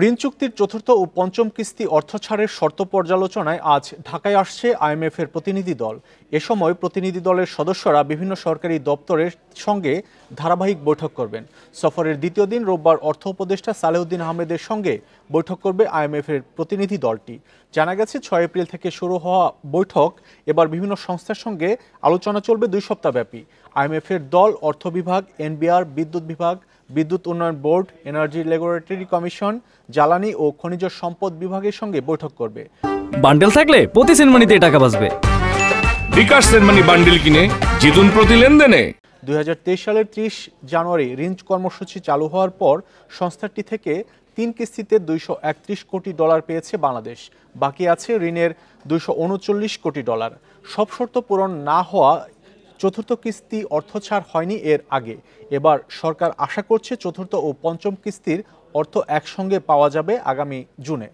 ঋণ চুক্তির চতুর্থ ও পঞ্চম কিস্তি অর্থ ছাড়ের শর্ত পর্যালোচনায় আজ ঢাকায় আসছে আইএমএফের প্রতিনিধি দল। এ সময় প্রতিনিধি দলের সদস্যরা বিভিন্ন সরকারি দপ্তরের সঙ্গে ধারাবাহিক বৈঠক করবেন। সফরের দ্বিতীয় দিন রোববার অর্থ উপদেষ্টা সালেউদ্দিন আহমেদের সঙ্গে বৈঠক করবে আইএমএফের প্রতিনিধি দলটি। জানা গেছে 6 এপ্রিল থেকে শুরু হওয়া বৈঠক এবার বিভিন্ন সংস্থার সঙ্গে আলোচনা চলবে 2 সপ্তাহব্যাপী। আইএমএফের দল অর্থ বিভাগ, এনবিআর, বিদ্যুৎ বিভাগ, বিদ্যুৎ উন্নয়ন বোর্ড, এনার্জি রেগুলেটরি কমিশন, জ্বালানি ও খনিজ সম্পদ বিভাগের সঙ্গে বৈঠক করবে। বান্ডেল থাকলে প্রতি সেনমানিতে টাকা বাঁচবে। বিকাশ সেনমানি বান্ডেল কিনে জিতুন প্রতি লেনদেনে। 2023 সালের 30 জানুয়ারি ঋণ কর্মসূচি চালু হওয়ার পর সংস্থাটি থেকে 3 কিস্তিতে $231 কোটি পেয়েছে বাংলাদেশ। বাকি আছে ঋণের $239 কোটি। সব শর্ত পূরণ না হওয়া চতুর্থ কিস্তি অর্থ ছাড় হয়নি এর আগে। এবার সরকার আশা করছে চতুর্থ ও পঞ্চম কিস্তির অর্থ একসঙ্গে পাওয়া যাবে আগামী জুনে।